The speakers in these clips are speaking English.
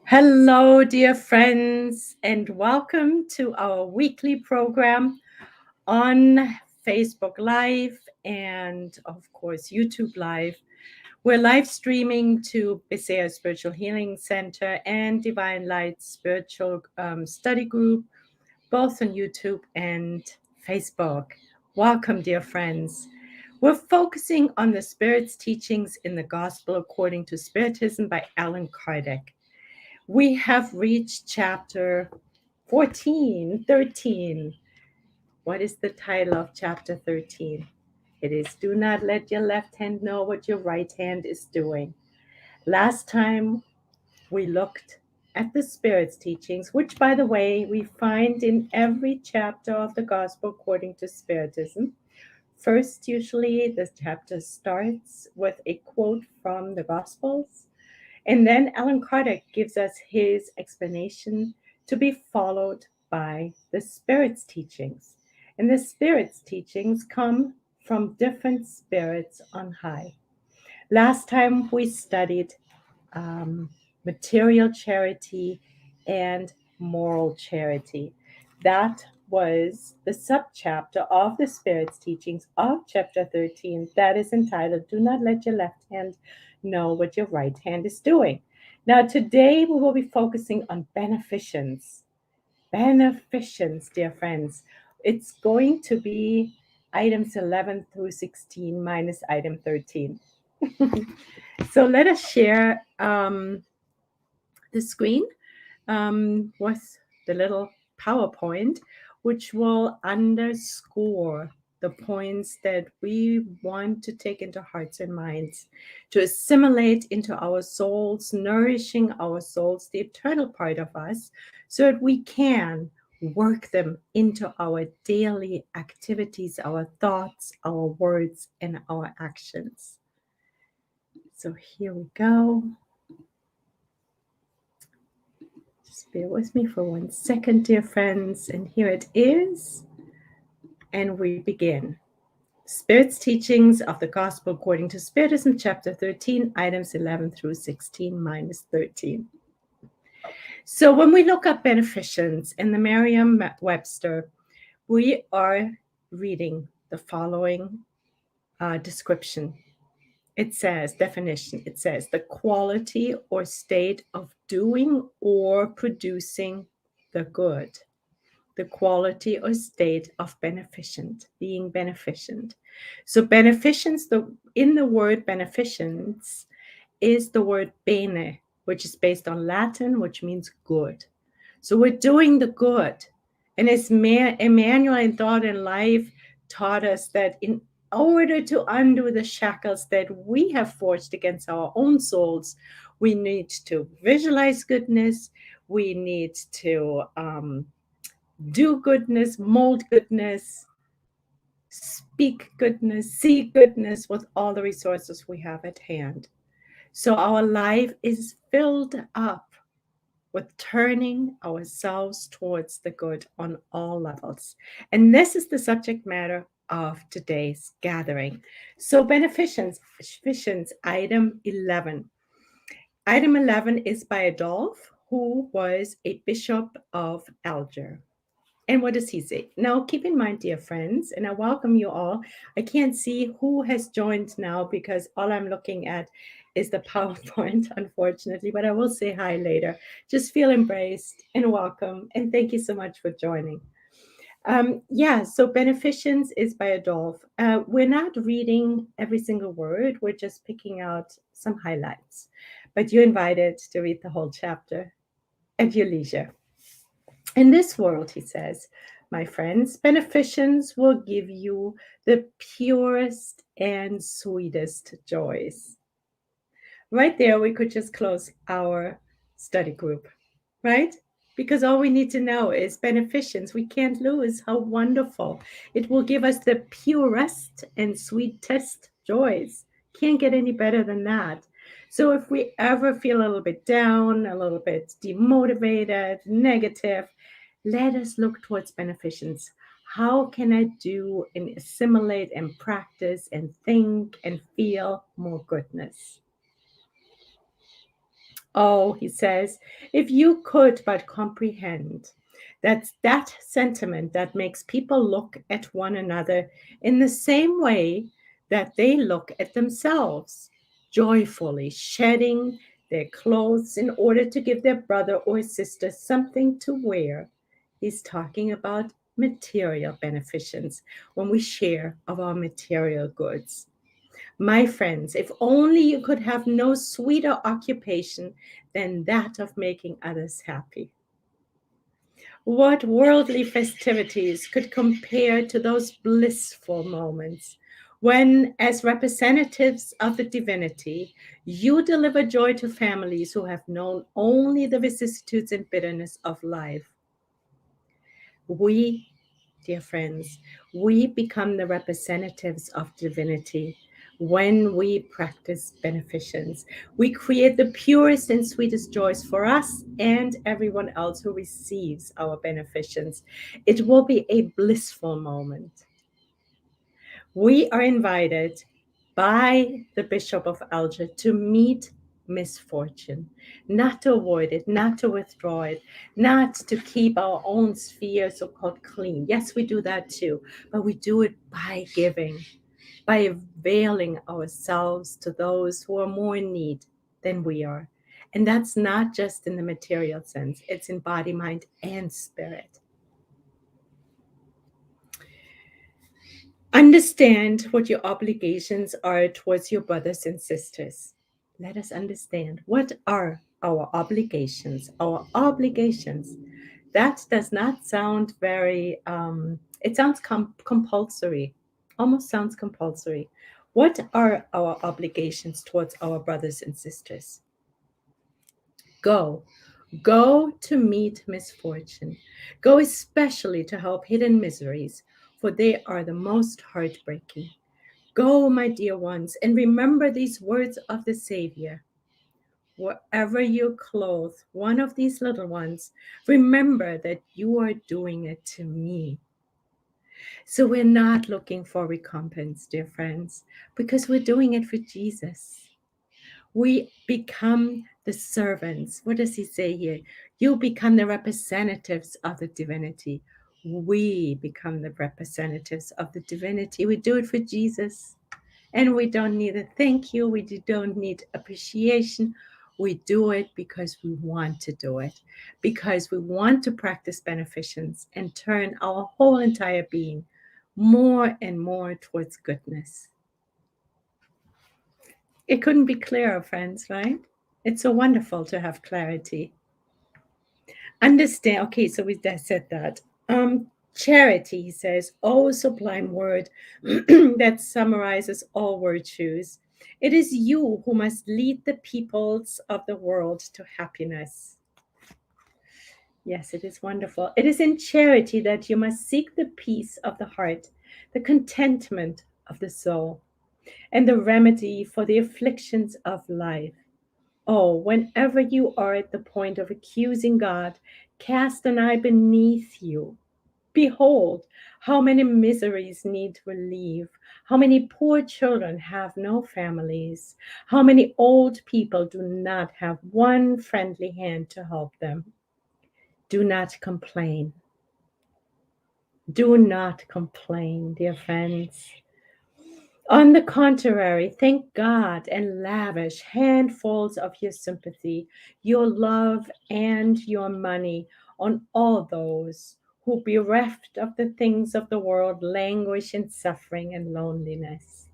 Hello, dear friends, and welcome to our weekly program on Facebook Live and, of course, YouTube Live. We're live streaming to Bisea Spiritual Healing Center and Divine Light Spiritual Study Group, both on YouTube and Facebook. Welcome, dear friends. We're focusing on the Spirit's teachings in the Gospel according to Spiritism by Allan Kardec. We have reached chapter 13. What is the title of chapter 13? It is Do Not Let Your Left Hand Know What Your Right Hand is Doing. Last time we looked at the Spirit's teachings, which, by the way, we find in every chapter of the Gospel according to Spiritism. First, usually the chapter starts with a quote from the Gospels. And then Allan Kardec gives us his explanation to be followed by the Spirit's teachings. And the Spirit's teachings come from different spirits on high. Last time we studied material charity and moral charity. That was the subchapter of the Spirit's teachings of chapter 13 that is entitled Do Not Let Your Left Hand Know What Your Right Hand is Doing. Now, today we will be focusing on beneficence. Beneficence, dear friends. It's going to be items 11 through 16 minus item 13. So let us share the screen with the little PowerPoint, which will underscore the points that we want to take into hearts and minds, to assimilate into our souls, nourishing our souls, the eternal part of us, so that we can work them into our daily activities, our thoughts, our words, and our actions. So here we go. Just bear with me for 1 second, dear friends. And here it is. And we begin. Spirit's teachings of the Gospel according to Spiritism, chapter 13, items 11 through 16 minus 13. So when we look up beneficence in the Merriam-Webster, we are reading the following description. It says, definition, it says the quality or state of doing or producing the good. The quality or state of beneficent, being beneficent. So beneficence, in the word beneficence is the word bene, which is based on Latin, which means good. So we're doing the good. And as Emmanuel in Thought and Life taught us that in order to undo the shackles that we have forged against our own souls, we need to visualize goodness. We need to do goodness, mold goodness, speak goodness, see goodness with all the resources we have at hand. So our life is filled up with turning ourselves towards the good on all levels. And this is the subject matter of today's gathering. So beneficence, item 11. Item 11 is by Adolphe, who was a bishop of Alger. And what does he say? Now, keep in mind, dear friends, and I welcome you all. I can't see who has joined now because all I'm looking at is the PowerPoint, unfortunately, but I will say hi later. Just feel embraced and welcome, and thank you so much for joining. So beneficence is by Adolphe. We're not reading every single word. We're just picking out some highlights. But you're invited to read the whole chapter at your leisure. In this world, he says, my friends, beneficence will give you the purest and sweetest joys. Right there, we could just close our study group, right? Because all we need to know is beneficence. We can't lose. How wonderful. It will give us the purest and sweetest joys. Can't get any better than that. So if we ever feel a little bit down, a little bit demotivated, negative, let us look towards beneficence. How can I do and assimilate and practice and think and feel more goodness? Oh, he says, if you could but comprehend that sentiment that makes people look at one another in the same way that they look at themselves, joyfully shedding their clothes in order to give their brother or sister something to wear. He's talking about material beneficence when we share of our material goods. My friends, if only you could have no sweeter occupation than that of making others happy. What worldly festivities could compare to those blissful moments when, as representatives of the divinity, you deliver joy to families who have known only the vicissitudes and bitterness of life? We, dear friends, we become the representatives of divinity when we practice beneficence. We create the purest and sweetest joys for us and everyone else who receives our beneficence. It will be a blissful moment. We are invited by the Bishop of Alger to meet misfortune, not to avoid it, not to withdraw it, not to keep our own sphere so called clean. Yes, we do that too, but we do it by giving, by availing ourselves to those who are more in need than we are. And that's not just in the material sense, it's in body, mind, and spirit. Understand what your obligations are towards your brothers and sisters. Let us understand what are our obligations. Our obligations. That does not sound very, it sounds compulsory, almost sounds compulsory. What are our obligations towards our brothers and sisters? Go. Go to meet misfortune. Go especially to help hidden miseries, for they are the most heartbreaking. Go, my dear ones, and remember these words of the Savior. Wherever you clothe one of these little ones, remember that you are doing it to me. So we're not looking for recompense, dear friends, because we're doing it for Jesus. We become the servants. What does he say here? You become the representatives of the divinity. We become the representatives of the divinity. We do it for Jesus. And we don't need a thank you. We don't need appreciation. We do it because we want to do it, because we want to practice beneficence and turn our whole entire being more and more towards goodness. It couldn't be clearer, friends, right? It's so wonderful to have clarity. Understand. Okay, so we said that. Charity, he says, oh, sublime word that summarizes all virtues. It is you who must lead the peoples of the world to happiness. Yes, it is wonderful. It is in charity that you must seek the peace of the heart, the contentment of the soul, and the remedy for the afflictions of life. Oh, whenever you are at the point of accusing God, cast an eye beneath you. Behold, how many miseries need relief. How many poor children have no families. How many old people do not have one friendly hand to help them. Do not complain. Do not complain, dear friends. On the contrary, thank God and lavish handfuls of your sympathy, your love, and your money on all those who, bereft of the things of the world, languish in suffering and loneliness.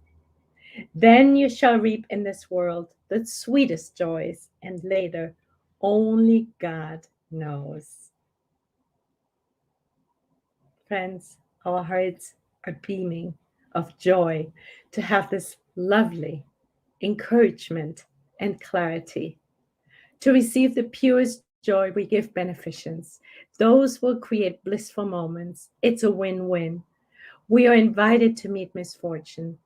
Then you shall reap in this world the sweetest joys, and later, only God knows. Friends, our hearts are beaming of joy to have this lovely encouragement and clarity. To receive the purest joy, we give beneficence. Those will create blissful moments. It's a win-win. We are invited to meet misfortune.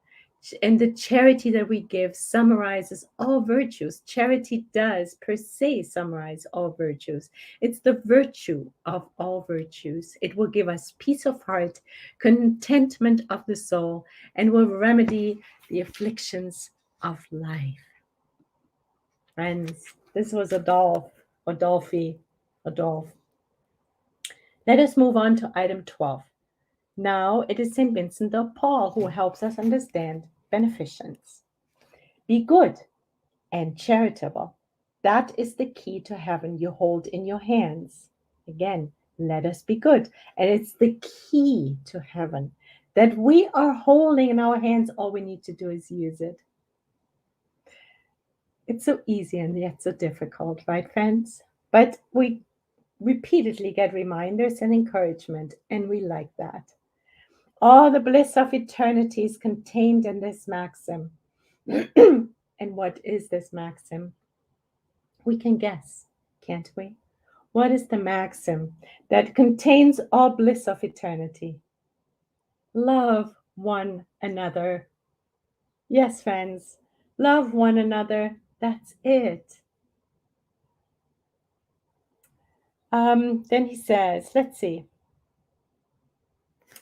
And the charity that we give summarizes all virtues. Charity does per se summarize all virtues. It's the virtue of all virtues. It will give us peace of heart, contentment of the soul, and will remedy the afflictions of life. Friends, This was Adolphe. Let us move on to item 12. Now it is St. Vincent de Paul who helps us understand beneficence. Be good and charitable. That is the key to heaven you hold in your hands. Again, let us be good. And it's the key to heaven that we are holding in our hands. All we need to do is use it. It's so easy and yet so difficult, right, friends? But we repeatedly get reminders and encouragement, and we like that. All the bliss of eternity is contained in this maxim. And what is this maxim? We can guess, can't we? What is the maxim that contains all bliss of eternity? Love one another. Yes, friends, love one another. That's it. Then he says, let's see.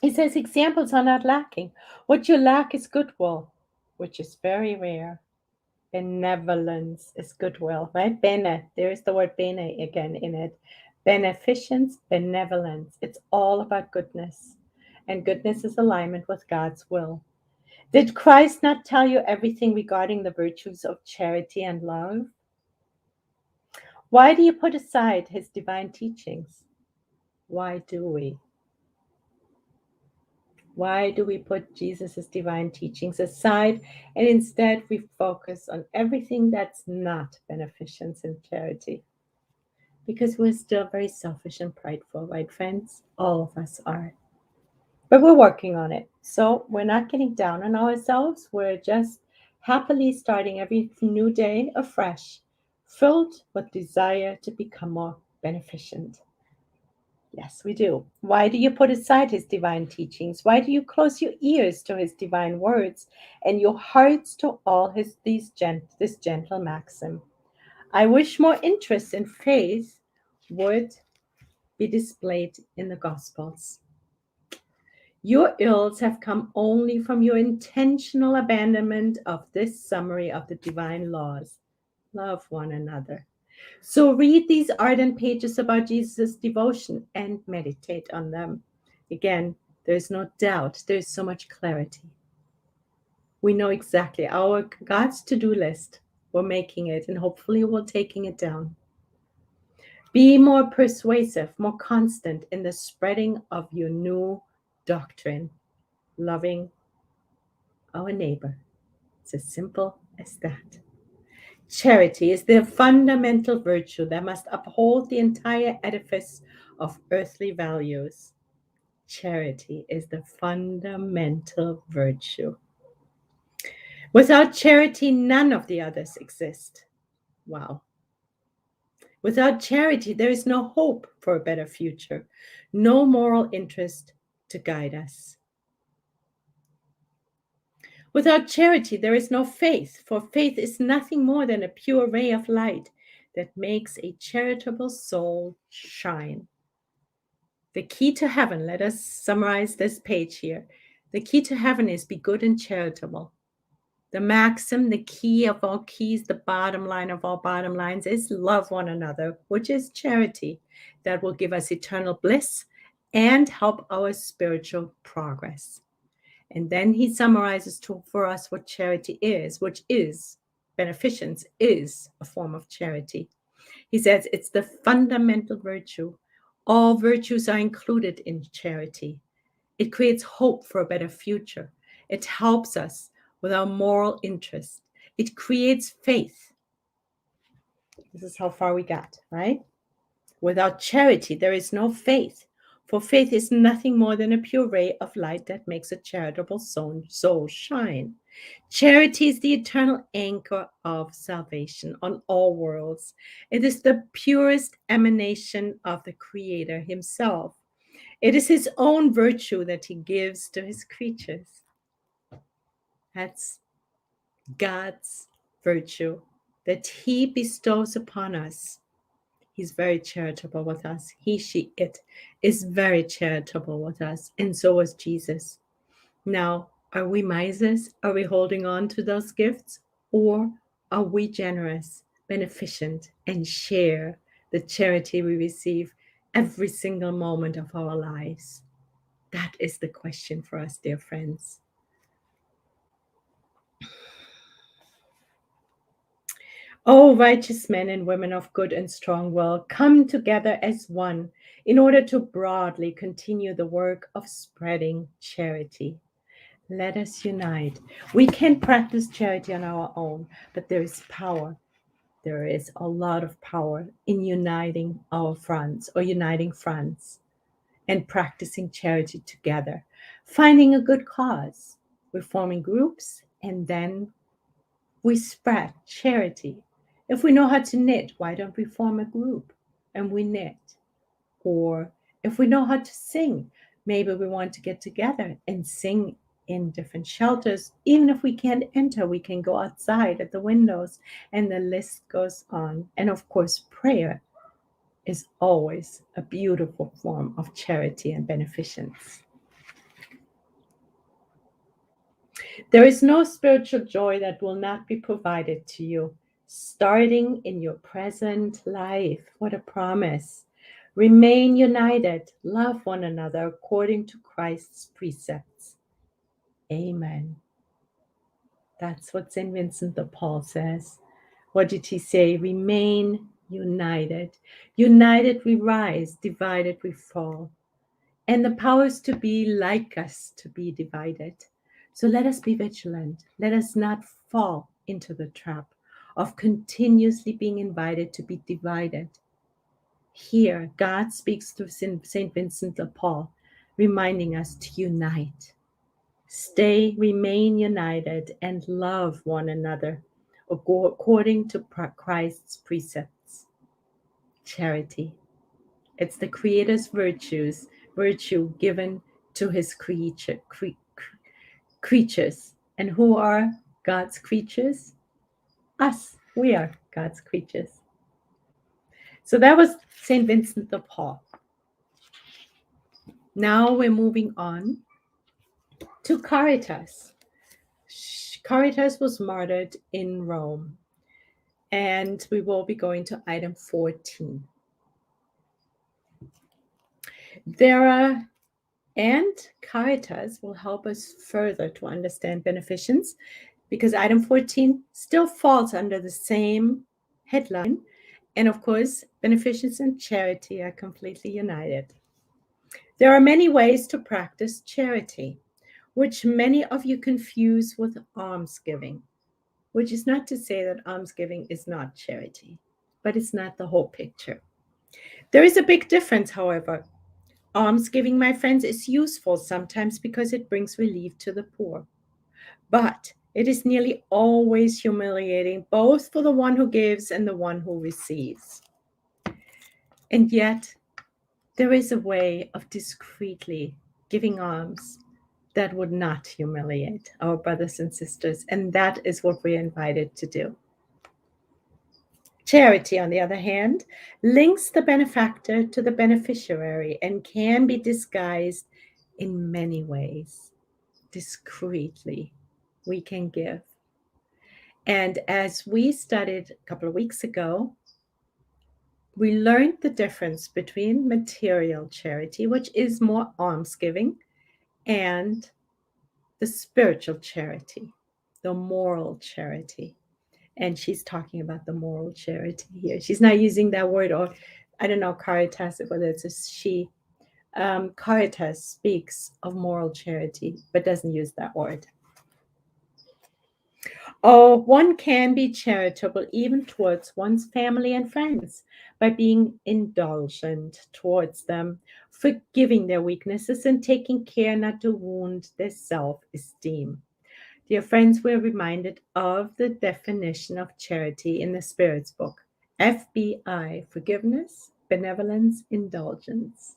He says, examples are not lacking. What you lack is goodwill, which is very rare. Benevolence is goodwill, right? Bene, there is the word bene again in it. Beneficence, benevolence. It's all about goodness. And goodness is alignment with God's will. Did Christ not tell you everything regarding the virtues of charity and love? Why do you put aside his divine teachings? Why do we? Why do we put Jesus' divine teachings aside and instead we focus on everything that's not beneficence and charity? Because we're still very selfish and prideful, right, friends? All of us are. But we're working on it. So we're not getting down on ourselves. We're just happily starting every new day afresh, filled with desire to become more beneficent. Yes, we do. Why do you put aside his divine teachings? Why do you close your ears to his divine words and your hearts to all this gentle maxim? I wish more interest and faith would be displayed in the Gospels. Your ills have come only from your intentional abandonment of this summary of the divine laws. Love one another. So read these ardent pages about Jesus' devotion and meditate on them. Again, there's no doubt, there's so much clarity. We know exactly our God's to-do list. We're making it, and hopefully we're taking it down. Be more persuasive, more constant in the spreading of your new doctrine, loving our neighbor. It's as simple as that. Charity is the fundamental virtue that must uphold the entire edifice of earthly values. Charity is the fundamental virtue. Without charity, none of the others exist. Wow. Without charity, there is no hope for a better future, no moral interest to guide us. Without charity, there is no faith, for faith is nothing more than a pure ray of light that makes a charitable soul shine. The key to heaven, let us summarize this page here. The key to heaven is be good and charitable. The maxim, the key of all keys, the bottom line of all bottom lines is love one another, which is charity that will give us eternal bliss and help our spiritual progress. And then he summarizes for us what charity is, which is beneficence is a form of charity. He says it's the fundamental virtue. All virtues are included in charity. It creates hope for a better future. It helps us with our moral interest. It creates faith. This is how far we got, right? Without charity, there is no faith. For faith is nothing more than a pure ray of light that makes a charitable soul shine. Charity is the eternal anchor of salvation on all worlds. It is the purest emanation of the Creator himself. It is his own virtue that he gives to his creatures. That's God's virtue that he bestows upon us. He's very charitable with us. He, she, it is very charitable with us. And so was Jesus. Now, are we misers? Are we holding on to those gifts? Or are we generous? beneficent, and share the charity we receive every single moment of our lives? That is the question for us, dear friends. O righteous men and women of good and strong will, come together as one in order to broadly continue the work of spreading charity. Let us unite. We can practice charity on our own, but there is power. There is a lot of power in uniting our fronts or uniting fronts and practicing charity together, finding a good cause. We're forming groups and then we spread charity. If we know how to knit, why don't we form a group and we knit? Or if we know how to sing, maybe we want to get together and sing in different shelters. Even if we can't enter, we can go outside at the windows, and the list goes on. And of course, prayer is always a beautiful form of charity and beneficence. There is no spiritual joy that will not be provided to you, starting in your present life. What a promise. Remain united, love one another according to Christ's precepts. Amen. That's what St. Vincent de Paul says. What did he say? Remain united. United we rise, divided we fall. And the powers to be like us to be divided. So let us be vigilant. Let us not fall into the trap of continuously being invited to be divided. Here, God speaks through St. Vincent de Paul, reminding us to unite. Remain united, and love one another according to Christ's precepts. Charity. It's the Creator's virtue given to his creatures. And who are God's creatures? Us. We are God's creatures. So that was St. Vincent de Paul. Now we're moving on to Caritas. Caritas was martyred in Rome, and we will be going to item 14. And Caritas will help us further to understand beneficence, because item 14 still falls under the same headline. And of course, beneficence and charity are completely united. There are many ways to practice charity, which many of you confuse with almsgiving, which is not to say that almsgiving is not charity, but it's not the whole picture. There is a big difference, however. Almsgiving, my friends, is useful sometimes because it brings relief to the poor. But it is nearly always humiliating, both for the one who gives and the one who receives. And yet, there is a way of discreetly giving alms that would not humiliate our brothers and sisters, and that is what we're invited to do. Charity, on the other hand, links the benefactor to the beneficiary and can be disguised in many ways. Discreetly, we can give. And as we studied a couple of weeks ago, we learned the difference between material charity, which is more almsgiving, and the spiritual charity, the moral charity. And she's talking about the moral charity here. She's not using that word, or I don't know, caritas, whether it's a she. Caritas speaks of moral charity, but doesn't use that word. Oh, one can be charitable even towards one's family and friends by being indulgent towards them, forgiving their weaknesses and taking care not to wound their self-esteem. Dear friends, we're reminded of the definition of charity in the Spirit's book. FBI, forgiveness, benevolence, indulgence.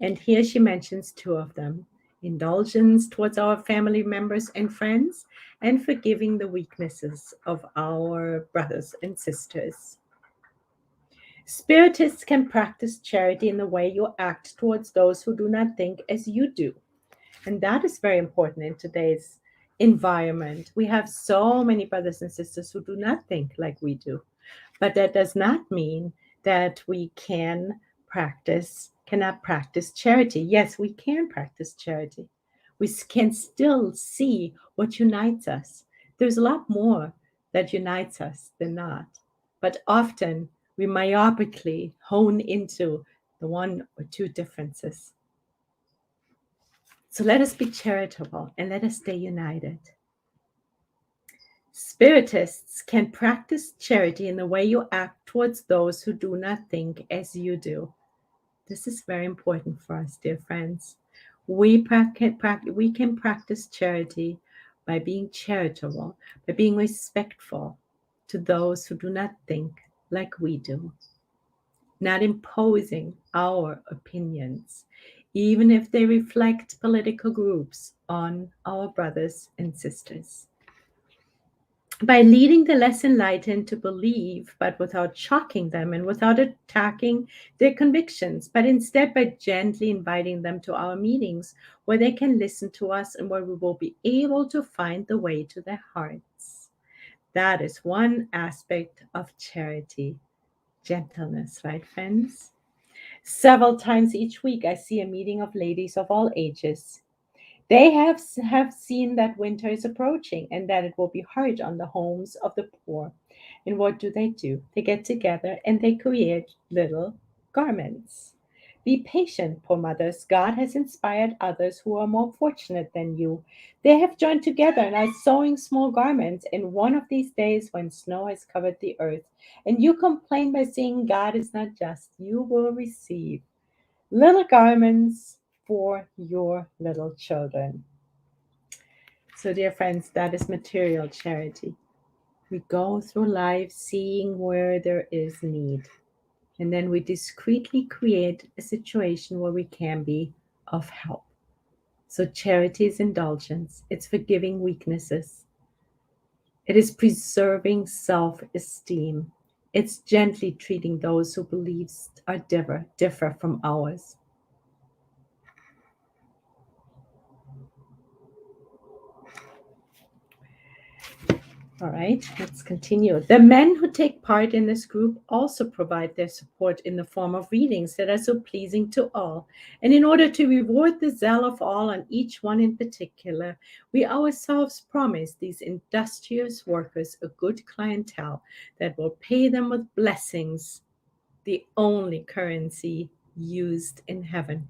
And here she mentions two of them: indulgence towards our family members and friends, and forgiving the weaknesses of our brothers and sisters. Spiritists can practice charity in the way you act towards those who do not think as you do. And that is very important in today's environment. We have so many brothers and sisters who do not think like we do. But that does not mean that we cannot practice charity. Yes, we can practice charity. We can still see what unites us. There's a lot more that unites us than not. But often we myopically hone into the one or two differences. So let us be charitable and let us stay united. Spiritists can practice charity in the way you act towards those who do not think as you do. This is very important for us, dear friends. We can practice charity by being charitable, by being respectful to those who do not think like we do, not imposing our opinions, even if they reflect political groups, on our brothers and sisters. By leading the less enlightened to believe, but without shocking them and without attacking their convictions, but instead by gently inviting them to our meetings where they can listen to us and where we will be able to find the way to their hearts. That is one aspect of charity, gentleness, right, friends? Several times each week, I see a meeting of ladies of all ages. They have seen that winter is approaching and that it will be hard on the homes of the poor. And what do? They get together and they create little garments. Be patient, poor mothers. God has inspired others who are more fortunate than you. They have joined together and are sewing small garments. And one of these days, when snow has covered the earth, and you complain by saying God is not just, you will receive little garments for your little children. So, dear friends, that is material charity. We go through life seeing where there is need, and then we discreetly create a situation where we can be of help. So, charity is indulgence, it's forgiving weaknesses, it is preserving self esteem, it's gently treating those who beliefs are differ from ours. All right, let's continue. The men who take part in this group also provide their support in the form of readings that are so pleasing to all. And in order to reward the zeal of all on each one in particular, we ourselves promise these industrious workers a good clientele that will pay them with blessings, the only currency used in heaven.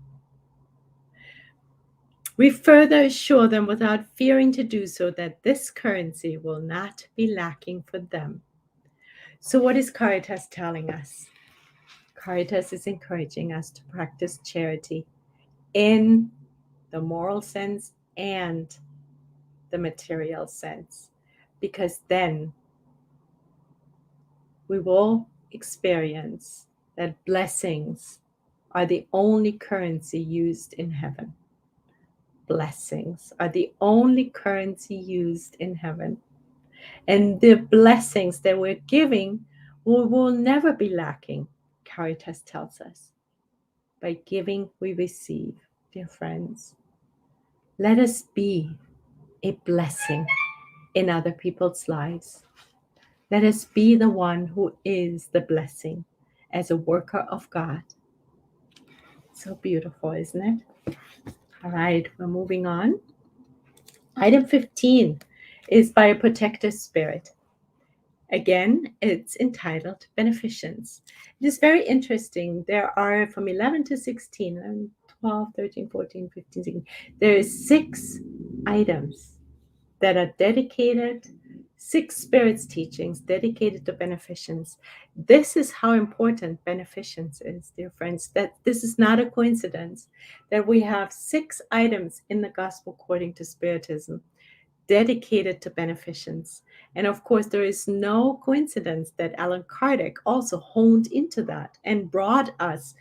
We further assure them without fearing to do so that this currency will not be lacking for them. So what is Caritas telling us? Caritas is encouraging us to practice charity in the moral sense and the material sense, because then we will experience that blessings are the only currency used in heaven. Blessings are the only currency used in heaven. And the blessings that we're giving will never be lacking, Caritas tells us. By giving, we receive, dear friends. Let us be a blessing in other people's lives. Let us be the one who is the blessing as a worker of God. So beautiful, isn't it? All right, we're moving on. Item 15 is by a protective spirit. Again, it's entitled Beneficence. It is very interesting. There are from 11 to 16, and 12, 13, 14, 15, 16. There is 6 items that are dedicated, 6 spirits teachings dedicated to beneficence. This is how important beneficence is, dear friends, that this is not a coincidence that we have 6 items in the Gospel according to Spiritism dedicated to beneficence. And of course, there is no coincidence that Allan Kardec also honed into that and brought us,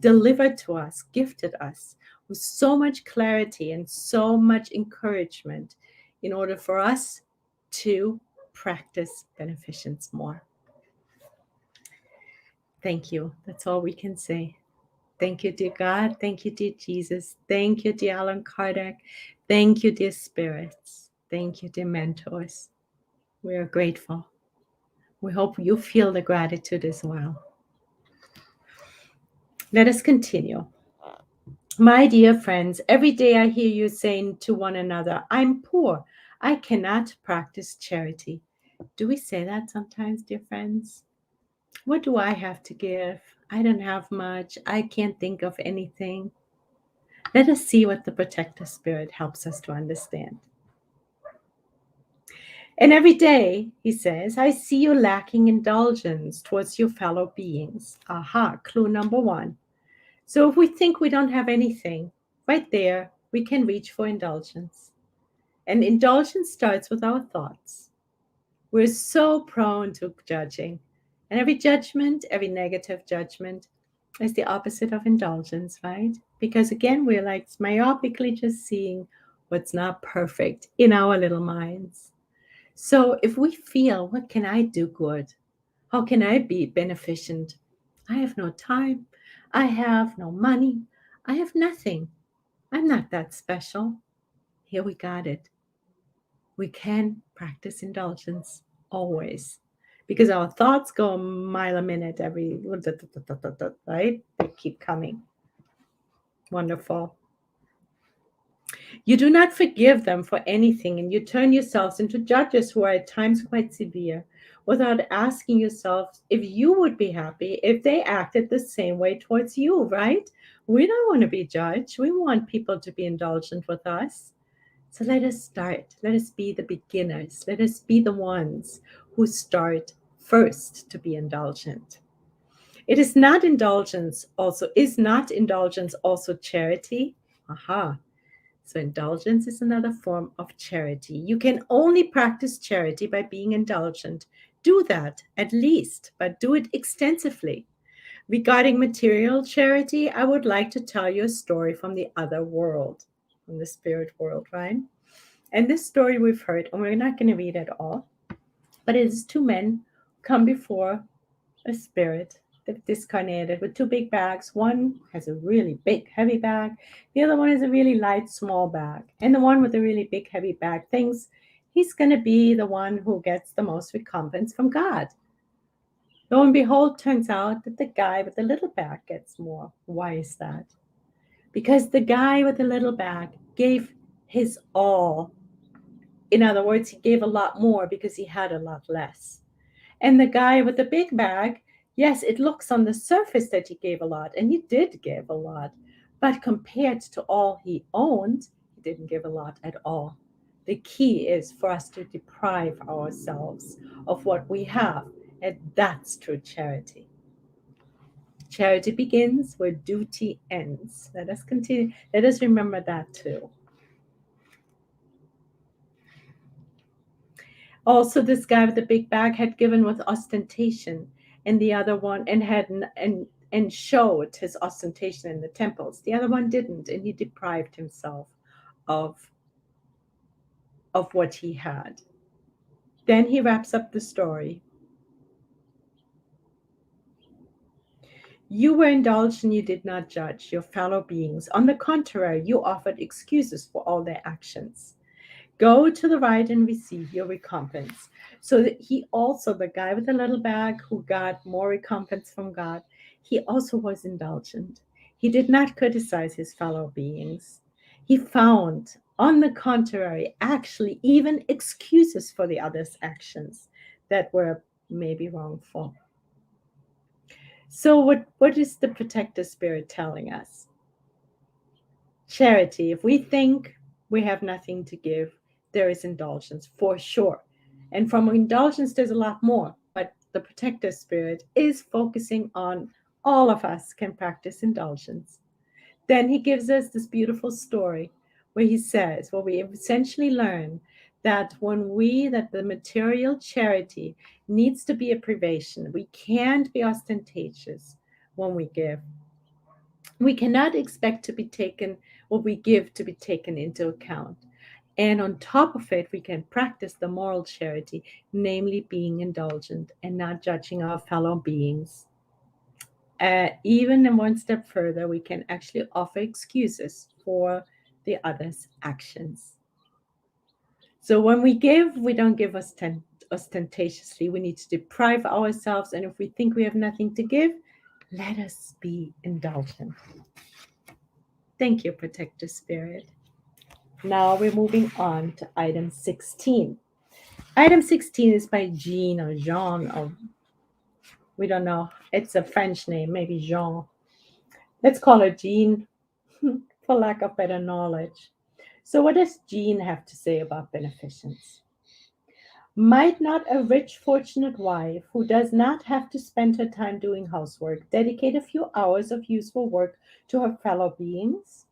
delivered to us, gifted us with so much clarity and so much encouragement in order for us to practice beneficence more. Thank you. That's all we can say. Thank you, dear God. Thank you, dear Jesus. Thank you, dear Allan Kardec. Thank you, dear spirits. Thank you, dear mentors. We are grateful. We hope you feel the gratitude as well. Let us continue. My dear friends, every day I hear you saying to one another, I'm poor. I cannot practice charity. Do we say that sometimes, dear friends? What do I have to give? I don't have much. I can't think of anything. Let us see what the protector spirit helps us to understand. And every day, he says, I see you lacking indulgence towards your fellow beings. Aha, clue number one. So if we think we don't have anything, right there, we can reach for indulgence. And indulgence starts with our thoughts. We're so prone to judging. And every judgment, every negative judgment is the opposite of indulgence, right? Because again, we're like myopically just seeing what's not perfect in our little minds. So if we feel, what can I do good? How can I be beneficent? I have no time. I have no money. I have nothing. I'm not that special. Here we got it. We can practice indulgence always because our thoughts go a mile a minute every, right? They keep coming. Wonderful. You do not forgive them for anything, and you turn yourselves into judges who are at times quite severe, without asking yourselves if you would be happy if they acted the same way towards you, right? We don't want to be judged. We want people to be indulgent with us. So let us start. Let us be the beginners. Let us be the ones who start first to be indulgent. It is not indulgence also charity? Aha. So indulgence is another form of charity. You can only practice charity by being indulgent. Do that at least, but do it extensively. Regarding material charity, I would like to tell you a story from the other world, from the spirit world, right? And this story we've heard, and we're not going to read it all, but it is two men come before a spirit that discarnated with two big bags. One has a really big, heavy bag. The other one is a really light, small bag. And the one with the really big, heavy bag thinks he's going to be the one who gets the most recompense from God. Lo and behold, turns out that the guy with the little bag gets more. Why is that? Because the guy with the little bag gave his all. In other words, he gave a lot more because he had a lot less. And the guy with the big bag, yes, it looks on the surface that he gave a lot, and he did give a lot. But compared to all he owned, he didn't give a lot at all. The key is for us to deprive ourselves of what we have, and that's true charity. Charity begins where duty ends. Let us continue. Let us remember that too. Also, this guy with the big bag had given with ostentation, and the other one and showed his ostentation in the temples. The other one didn't, and he deprived himself of what he had. Then he wraps up the story. You were indulged and you did not judge your fellow beings. On the contrary, you offered excuses for all their actions. Go to the right and receive your recompense. So that he also, the guy with the little bag who got more recompense from God, he also was indulgent. He did not criticize his fellow beings. He found, on the contrary, actually even excuses for the others' actions that were maybe wrongful. So what is the protector spirit telling us? Charity. If we think we have nothing to give, there is indulgence for sure. And from indulgence, there's a lot more. But the protector spirit is focusing on all of us can practice indulgence. Then he gives us this beautiful story where he says, well, we essentially learn that that the material charity needs to be a privation. We can't be ostentatious when we give. We cannot expect to be taken, what we give to be taken into account. And on top of it, we can practice the moral charity, namely being indulgent and not judging our fellow beings. Even in one step further, we can actually offer excuses for the other's actions. So when we give, we don't give ostentatiously. We need to deprive ourselves. And if we think we have nothing to give, let us be indulgent. Thank you, Protector Spirit. Now we're moving on to item 16. Item 16 is by Jean or Jean, or we don't know. It's a French name, maybe Jean. Let's call her Jean for lack of better knowledge. So, what does Jean have to say about beneficence? Might not a rich, fortunate wife who does not have to spend her time doing housework dedicate a few hours of useful work to her fellow beings?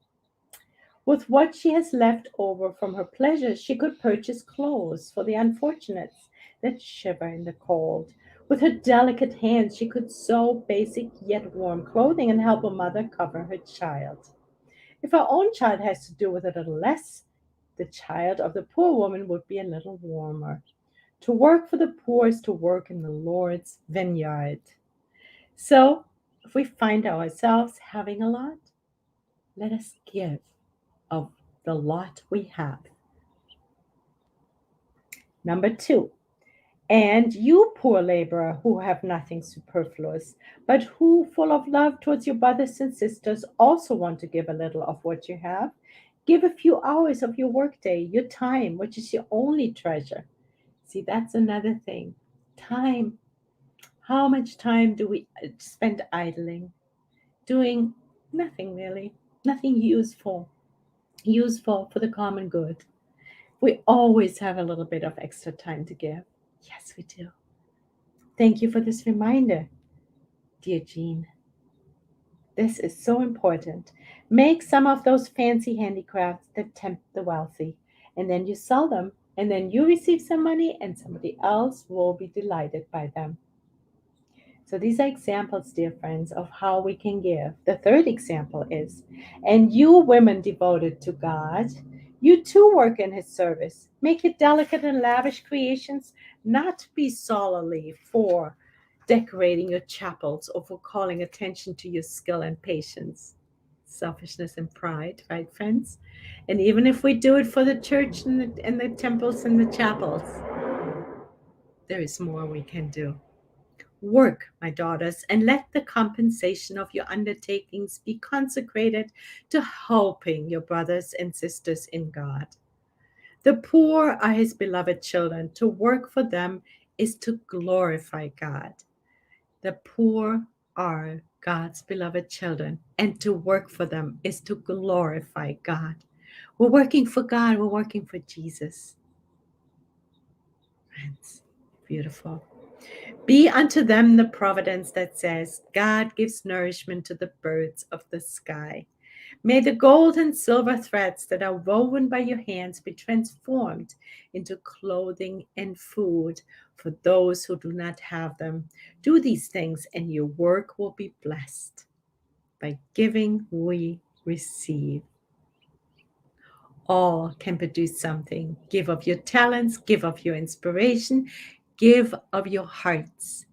With what she has left over from her pleasures, she could purchase clothes for the unfortunates that shiver in the cold. With her delicate hands, she could sew basic yet warm clothing and help a mother cover her child. If her own child has to do with it a little less, the child of the poor woman would be a little warmer. To work for the poor is to work in the Lord's vineyard. So, if we find ourselves having a lot, let us give of the lot we have. Number 2, and you, poor laborer, who have nothing superfluous, but who, full of love towards your brothers and sisters, also want to give a little of what you have, give a few hours of your workday, your time, which is your only treasure. See, that's another thing. Time. How much time do we spend idling, doing nothing really, nothing useful for the common good? We always have a little bit of extra time to give. Yes, we do. Thank you for this reminder, dear Jean. This is so important. Make some of those fancy handicrafts that tempt the wealthy, and then you sell them, and then you receive some money, and somebody else will be delighted by them. So these are examples, dear friends, of how we can give. The third example is, and you women devoted to God, you too work in his service. Make your delicate and lavish creations not be solely for decorating your chapels or for calling attention to your skill and patience. Selfishness and pride, right, friends? And even if we do it for the church and the temples and the chapels, there is more we can do. Work, my daughters, and let the compensation of your undertakings be consecrated to helping your brothers and sisters in God. The poor are his beloved children. To work for them is to glorify God. The poor are God's beloved children, and to work for them is to glorify God. We're working for God, we're working for Jesus. Friends, beautiful. Be unto them the providence that says, God gives nourishment to the birds of the sky. May the gold and silver threads that are woven by your hands be transformed into clothing and food for those who do not have them. Do these things, and your work will be blessed. By giving, we receive. All can produce something. Give of your talents, give of your inspiration, give of your hearts.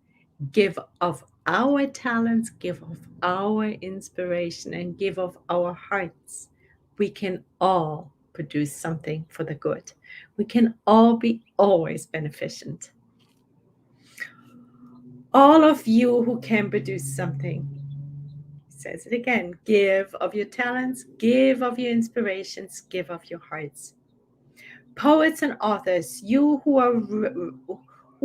Give of our talents, give of our inspiration, and give of our hearts. We can all produce something for the good. We can all be always beneficent. All of you who can produce something, says it again, give of your talents, give of your inspirations, give of your hearts. Poets and authors, you who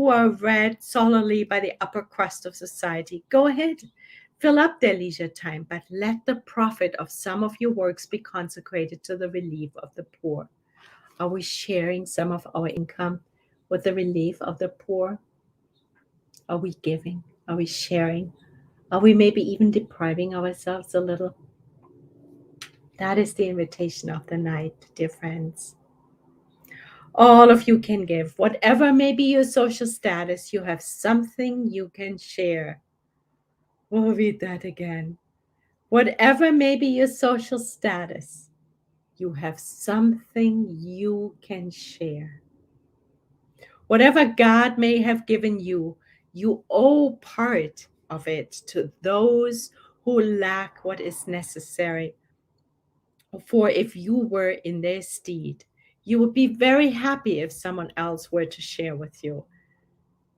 are read solely by the upper crust of society, go ahead, fill up their leisure time, but let the profit of some of your works be consecrated to the relief of the poor. Are we sharing some of our income with the relief of the poor? Are we giving? Are we sharing? Are we maybe even depriving ourselves a little? That is the invitation of the night, dear friends. All of you can give. Whatever may be your social status, you have something you can share. We'll read that again. Whatever may be your social status, you have something you can share. Whatever God may have given you, you owe part of it to those who lack what is necessary. For if you were in their stead, you would be very happy if someone else were to share with you.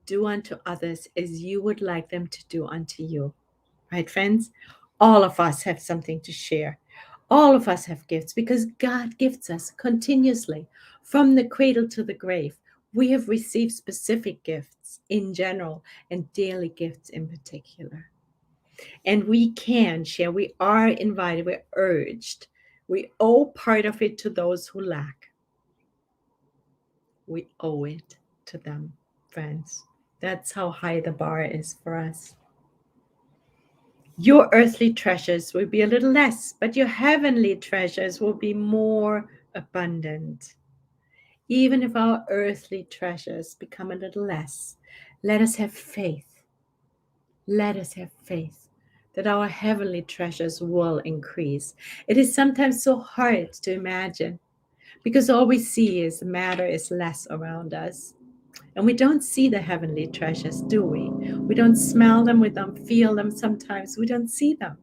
do unto others as you would like them to do unto you. Right, friends? All of us have something to share. All of us have gifts because God gifts us continuously from the cradle to the grave. We have received specific gifts in general and daily gifts in particular. And we can share. We are invited. We're urged. We owe part of it to those who lack. We owe it to them, friends. That's how high the bar is for us. Your earthly treasures will be a little less, but your heavenly treasures will be more abundant. Even if our earthly treasures become a little less, let us have faith. Let us have faith that our heavenly treasures will increase. It is sometimes so hard to imagine because all we see is matter is less around us. And we don't see the heavenly treasures, do we? We don't smell them, we don't feel them sometimes, we don't see them.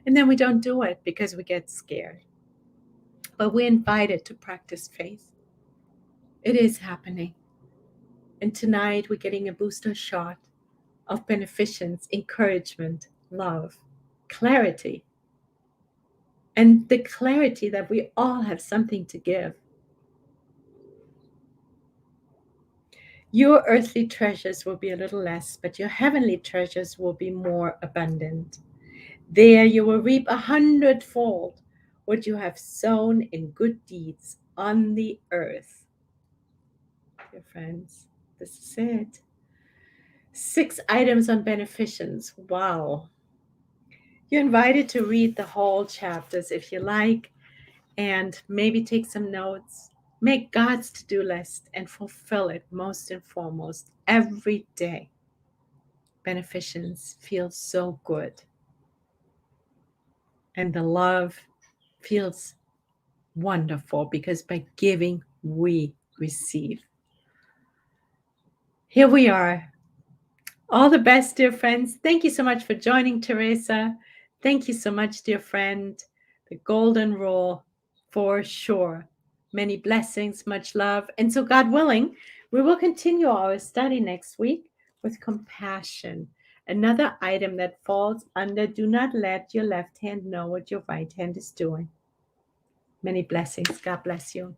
And then we don't do it because we get scared. But we're invited to practice faith. It is happening. And tonight we're getting a booster shot of beneficence, encouragement, love, clarity. And the clarity that we all have something to give. Your earthly treasures will be a little less, but your heavenly treasures will be more abundant. There you will reap 100-fold what you have sown in good deeds on the earth. Dear friends, this is it. 6 items on beneficence. Wow. You're invited to read the whole chapters if you like, and maybe take some notes. Make God's to-do list and fulfill it most and foremost every day. Beneficence feels so good. And the love feels wonderful because by giving, we receive. Here we are. All the best, dear friends. Thank you so much for joining, Teresa. Thank you so much, dear friend. The golden rule, for sure. Many blessings, much love. And so, God willing, we will continue our study next week with compassion. Another item that falls under do not let your left hand know what your right hand is doing. Many blessings. God bless you.